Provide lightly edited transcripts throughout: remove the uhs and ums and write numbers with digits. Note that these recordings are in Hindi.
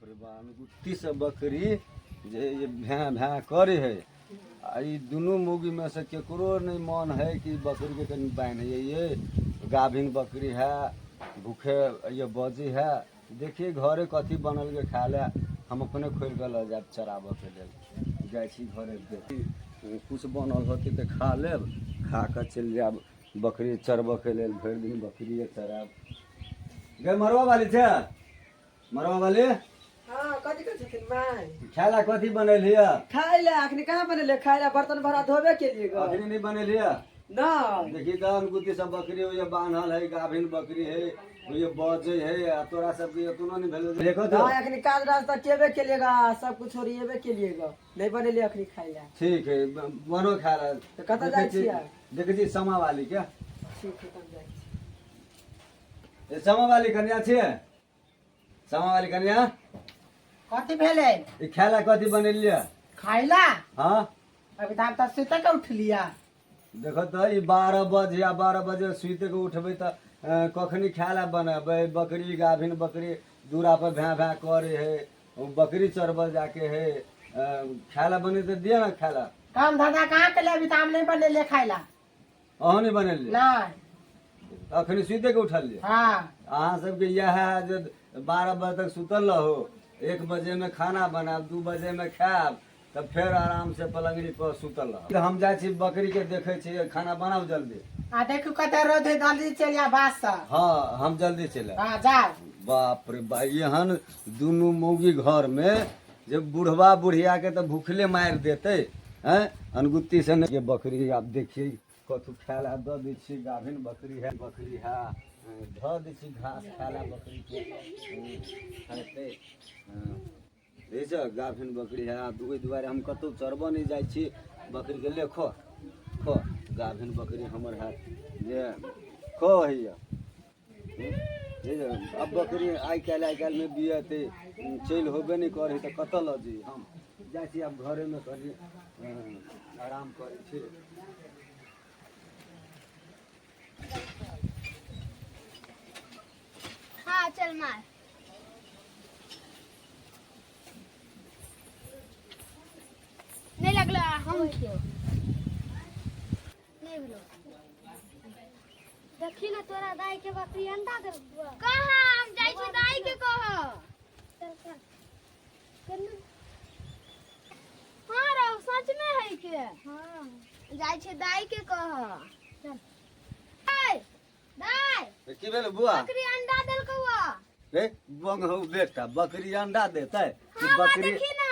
रे बाप गुत्ती से बकरी जे ये भैं भैं करे है आ ई दुनू मुगी में से केकरो नहीं मन है कि बकरी के कहीं बांध है ये गाभिन बकरी है भूखे ये बजी है। देखिए घरे कथी बनल के खा ले हम अपने खोल के ल जाब चराबे के लेल जाए छी घरे देखी कुछ बनल होती तो खा लेब खा कर चल जाब बकरी चरबे के लेल भर दिन बकरी चराब। गे मरवा वाली छे मरवा वाली हाँ कथी कर छथिन माय खाला कथी बनल है खाई ले अखनी कहाँ बनेले खाई ले बर्तन भरा धोबे के लिए गो अखनी नहीं बनल है ना देखी गान गुती सब बकरी हो ये बांधल है गाभिन बकरी है ये बजे है आ तोरा सब के तुनो नहीं भेल देखो तो हाँ अखनी काज रास्ता केबे के लिए गा सब कुछ छोड़िएबे के लिए गो नहीं बनेले अखनी खाई ले ठीक है बनो खाला तो कत जाय छियै देखे छी समा वाली क्या ठीक है तब जाय छी ये समा वाली कन्या छे समा वाली कन्या कथी भेले ई खाला कथी बनलिए खाइला हां अभी तो हम तो सुते के उठलिया देखो तो ई 12 बजे या 12 बजे सुते के उठबे त कखनी खाला बनाबे बकरी गाभिन बकरी दूरा पर भैं भैं करे है वो बकरी चरबल जाके है खाला बने तो दिया ना खाला काम धंधा कहाँ के लिए अभी तो हम नहीं बनेले खाइला अहो नहीं बनल नहीं अखनी सुते के उठल लिए हाँ अहाँ सबके यह है जो 12 बजे तक सुतल रहो 1 बजे में खाना बनाब 2 बजे में खाब तब फिर आराम से पलंगड़ी पर सुतल रह हम जाए छी बकरी के देखे छी खाना बनाओ जल्दी आ देखू कते रोद है जल्दी चलिया बास से हाँ हम जल्दी चले हाँ जाओ बाप रे बा एहन दुनू मौगी घर में जब बुढ़वा बुढ़िया के तो भूखले मार देते हैं अनगुत्ती से नहीं। ये बकरी आप देखिए कथू खाला द दी छी गाभिन बकरी है ध दी छी घास खाला बकरी के खाते देखो गाभिन बकरी है ओहि दुआरे हम कतौ चरबो नहीं जाय छी बकरी के ले खो गाभिन बकरी हमर है जे खो है अब बकरी आई काल में बियते चल होबे नहीं करे तो कत ल जी हम जाय छी अब घरे में करी आराम करे छी। हाँ चल मार नहीं लगला हम उठियो नहीं बोलो देखी ना तोरा दाई के बकरी अंडा दे कहां हम जाई छी दाई के कह चल चल हां रो सच में है के हां जाई छी दाई के कह चल दाई की भेल बुआ बकरी अंडा देल कौआ रे बंग हो बेटा बकरी अंडा देता है कि हाँ, बकरी देखी ना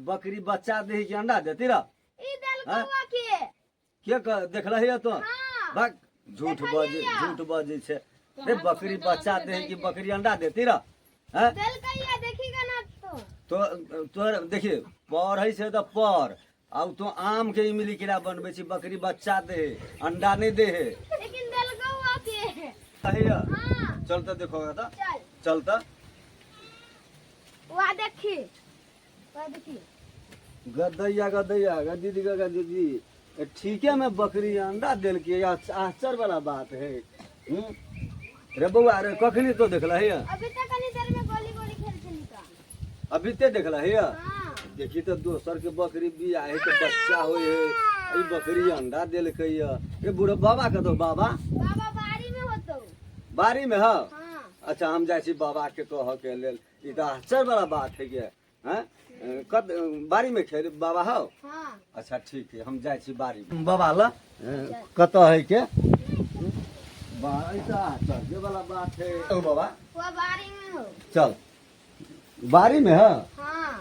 बकरी बच्चा दे कि अंडा देती रह ई देल हाँ? कौआ के देख रही तो हाँ भाग झूठ बजे छे रे बकरी बच्चा दे कि बकरी अंडा देती रह हैं देल कहिया देखीगा ना तो तो देखिए पढ़े से तो पढ़ अब तो आम के इमली केला बनबे छी बकरी बच्चा दे अंडा नहीं दे है लेकिन देल कौआ के कहिया हाँ चल तो देखोगा तो चल चल तो वहाँ देखी गदैया दीदी दीदी ठीक है मैं बकरी अंडा दिल के आश्चर्य वाला बात है रे बउआ रे कखनी तो देखला है अभी तक कनी देर में गोली गोली खेल चली का अभी ते देखला है हाँ देखी तो दोसर के बकरी बिया है तो बच्चा होय है ई बकरी अंडा दिल के ये बूढ़ा बाबा का तो बाबा बाबा बारी में होतो बारी में है हाँ अच्छा हम जाए छी बाबा के कह के लेल ई तो आश्चर्य वाला बात है के हैं कद बारी में खेल बाबा हो हाँ अच्छा ठीक है हम जाए छी बारी में बाबा ला कत है के बारी तो आश्चर्य वाला बात है ओ बाबा वो बारी में हो चल बारी में है हाँ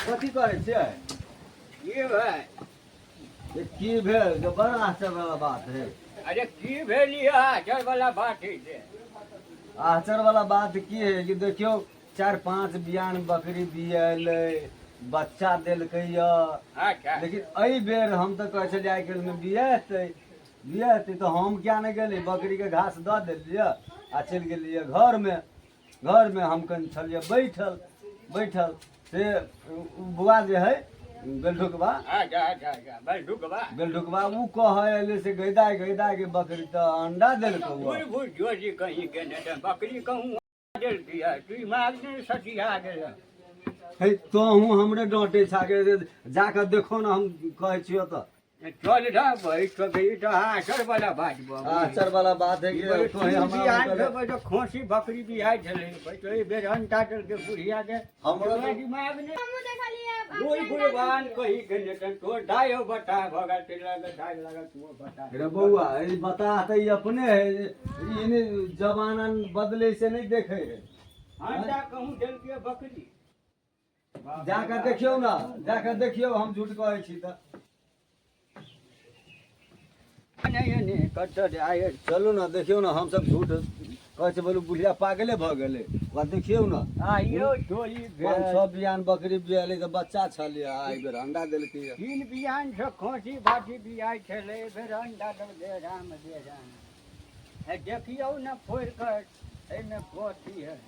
कथी करे छे की भाई ये की भेल जो बड़ा आश्चर्य वाला बात है अरे की भेलिया चल वाला बात है से आश्चर्य वाला बात की है कि देखियो 4-5 बियान बकरी दियल बच्चा देलकै अच्छा लेकिन एहि बेर हम तो कहे छलियै आइ काल्हि में बियेतै तो हम क्या नहीं गेली बकरी के घास दऽ देलियै आ चलि गेलियै घर में हम कन छलियै बैठल से बुआ जे है बेलढुकबा अच्छा बेलढुकबा उ कहे से गैदा के बकरी तो अंडा देलकै भूल जोजी कहीं के नहीं बकरी कहूँ दिल दिया तू माग ने सटिया गेल है तो हूँ हमरे डांटे छाके जाकर देखो ना हम कहे छियो तो चल जा भाई तो गई तो आचर वाला बात बाबू आचर वाला बात है कि कोई हमरा तो खोसी बकरी भी आए चले भाई तो ये बेरन टाटल के बुढ़िया के हमरा हमरा दिमाग ने हम देखा लिए कोई गुणवान कही गने तन तो डायो बता भगत तेरा के डाय लगा तू बता रे बउआ ई बता त ई अपने है इने जमाना बदले से नहीं देखे है अंडा कहूं दिल के बकरी जाकर देखियो ना जाकर देखियो हम झूठ कहै छी त नहीं नहीं कट आए चलू ना देखियो ना हम सब झूठ कहै छै बोलू बुढ़िया पागले भ गेलै वा देखियो ना आइयो टोली पाँच छह बियान बकरी बियाले त बच्चा छले आई बेर अंडा देलकै तीन बियान से खोसी बाटी बियाय छले बेर अंडा दे राम है देखियो ना फोड़ कर एमे पोती है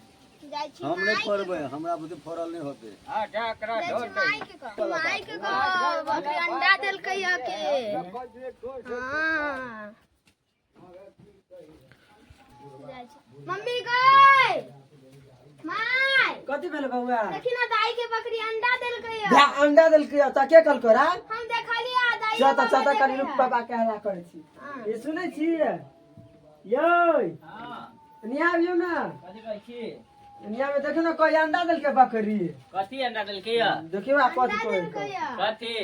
जाई छी हम नहीं करबै हमरा बुद्धि फरल नहीं होते आ जाकरा ढोल माई के कहो बकरी अंडा देल कहिया के हां जाई छी मम्मी गई माई कथी भेल बउआ देखी ना दाई के बकरी अंडा देल कहिया भे अंडा देलकै त के कहलको रा हम देखलिया दाई चता चता करी रुक बाबा के हल्ला करै छी ये सुनै छी यै हां निया आबियो ना कथि कहै छी निया में देखो ना कोई अंडा देलकै बकरी कथि अंडा देलकै या देखियो आ कथी अंडा कहै देल कहिया कथि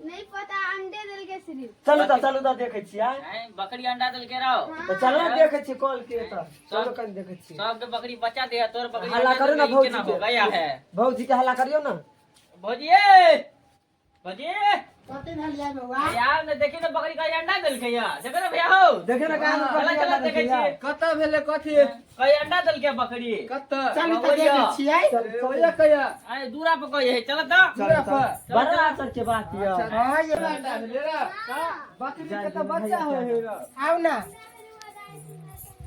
नहीं पता अंडे देल के सिर्फ चलू त देखै छी आ बकरी अंडा देलकै रहो तो चलो ना देखै छी कॉल के त चलो कन देखै छी सब के बकरी बच्चा दे तोर बकरी हल्ला करू ना भौजी हो के गया है भौजी के हल्ला करियो ना भौजी भौजी कथी भेलिया बउआ यार ने देखी ना बकरी का अंडा देलकै या देखो ना भैया हो देखियो ना कहां चला चला देखे छी कत भेले कथी कई अंडा देलकै बकरी कत चल त देखै छियै कहिया कहिया आए दूरा पे कोई है चल तो पूरा पर बड़ा असर के बात यो हां ये अंडा भेले रा बकरी के त बच्चा हो हे रा आउ ना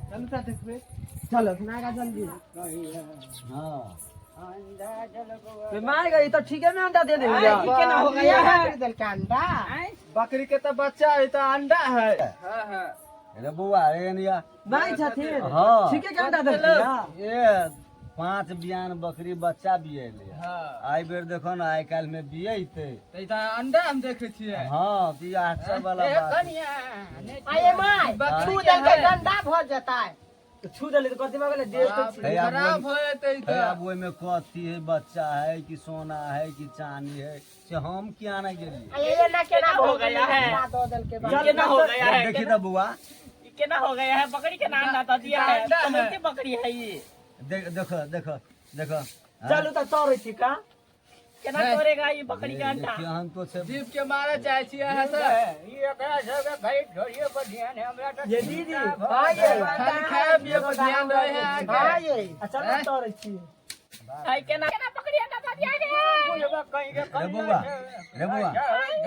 चल त देखबे चलो नागा जल्दी हां अंडा जलगो बे मार गई तो ठीक है मैं अंडा दे दे आए, ई केना हो गया है बकरी देल के अंडा बकरी के त बच्चा है त अंडा है हां हां रे बउआ रे निया नहीं छथिन हाँ। ठीक है के अंडा देलकै ये 5 बियान बकरी बच्चा बियले हां आई बेर देखो ना आई काल में बियते त अंडा हम देखे छियै हां ती आचर वाला बात आये माय बकरी देल के अंडा भ जता तो छू देले तो कथि में गेले देख तो छी है अब खराब हो जेतै है त अब ओय में कथी है बच्चा है कि सोना है कि चांदी है से हम क्या ना गेली आये ना केना हो गया है दो देल के ये केना हो गया है देखी तो बुआ ये केना हो गया है बकरी के नाम ना दिया है अंडा है। कौन सी बकरी है ये देखो देखो देखो चलू त तोरे छी का केना तोड़ेगा ये बकरी का अंडा देखिए हम तो से जीव के मारे चाहे छियै अहाँ सब ये एकरा सब भाई छोड़िए पर ध्यान है हमरा तो ये दीदी हां ये खाली खाए पिए पर ध्यान रहे है हां आगे ये अच्छा मैं तोरे छी भाई केना केना बकरी अंडा दिया गया बुझबा कहीं के रे बुआ रे बुआ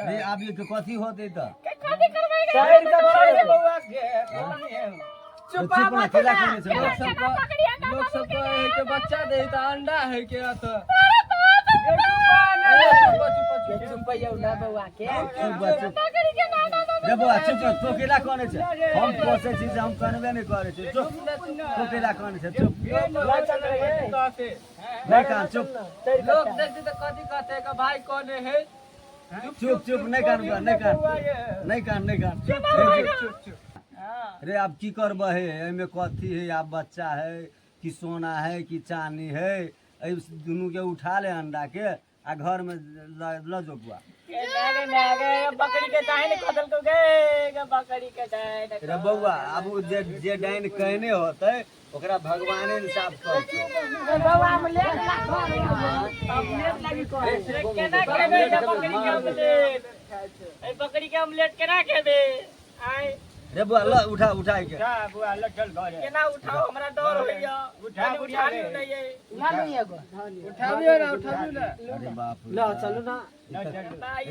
रे अब ये कथी होते त कथी करबै साइड का छोड़ बउआ के चुप ना केला करने से लोग सब है के बच्चा दे त अंडा है के त चुप यो ना बउआ के रे बुआ चुप तो केला कोने छे हम पोसे छी हम करबे नहीं करे छी चुप तो केला कोने छे चुप नहीं काम चुप लोग देखते तो कथी कहते का भाई कौन है चुप चुप नहीं कान नहीं कान नहीं कान नहीं कान चुप चुप रे अब की करबे है एमे कथी है आप बच्चा है कि सोना है कि चांदी है ए दोनों के उठा ले अंडा के आ घर में ल जो बुआ बकरी के डाइन खदल को गए बकरी के डाइन रे बउआ अब जे डाइन कहने होते ओकरा भगवाने ने साफ कर बउआ में ले केना खेबे बकरी के ऑमलेट ए बकरी के ऑमलेट केना खेबे आय रे बुआ ल उठा उठाई के जा बुआ ल चल घरे केना उठाओ हमरा डर होइया उठा नहीं है उठा ली एगो उठाबियो ना अरे बाप रे ल चलू ना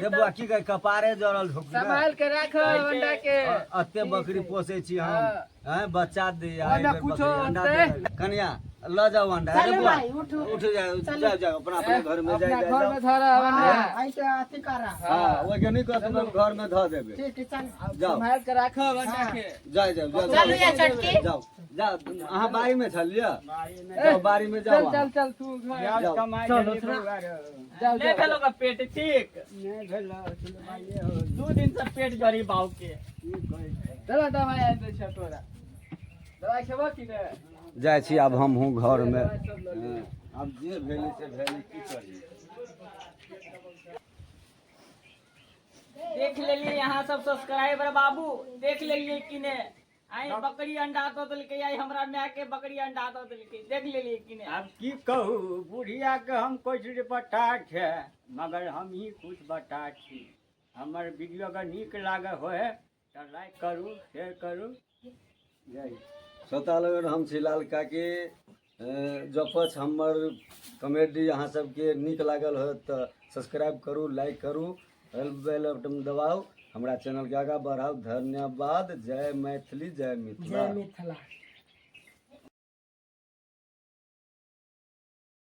रे बुआ की कहे कपारे जरल ढोक संभाल के रखो अंडा के अत्ते बकरी पोसे छी हम हैं बच्चा दे ओना आए कुछो अंडा होतै? दे कन्या ला जाओ अंडा चलो अरे बुआ, भाई, उठो। उठ जाओ जाओ जाओ अपना अपने घर में अपना जाए घर में जाओ थारा हाँ, ऐसे अथी करा हाँ वो नहीं कहते तुम घर में धो देबे ठीक है चल जाओ संभाल के राखो अंडा के जाओ जाओ जाओ चलू या छोटकी जाओ जाओ अहाँ बारी में छलिए बारी में जाओ बारी में जाओ चल चल चल तू घर जाओ। कमाई चलो, ले थोड़ा। जाओ नहीं भेलो का पेट ठीक नहीं भेलो सुनवाइए हो 2 दिन से पेट जरी बाऊ के चलो दवाई आ दे छ तोरा दवाई खेबो कि ने जाइ छी अब हम हूँ घर में अब जे भेली से भेली की करी देख लेलिए यहाँ सब सब्सक्राइबर बाबू देख लेलिए कि ने आई बकरी अंडा तो दिलके आई हमरा माय के बकरी अंडा तो दिलके देख लेलिए कि ने अब की कहू बुढ़िया के हम कुछ बता छे मगर हम ही कुछ बता छी हमर वीडियो का नीक लागे होए तो लाइक करू शेयर करू जय श्रोता लोगन हम छी लाल काके जपछ हमर कॉमेडी अहाँ सबके नीक लागल हो तो सब्सक्राइब करू लाइक करू बेल बटन दबाउ हमरा चैनल के आगा बढ़ाउ धन्यवाद जय मैथिली जय मिथिला जय मिथिला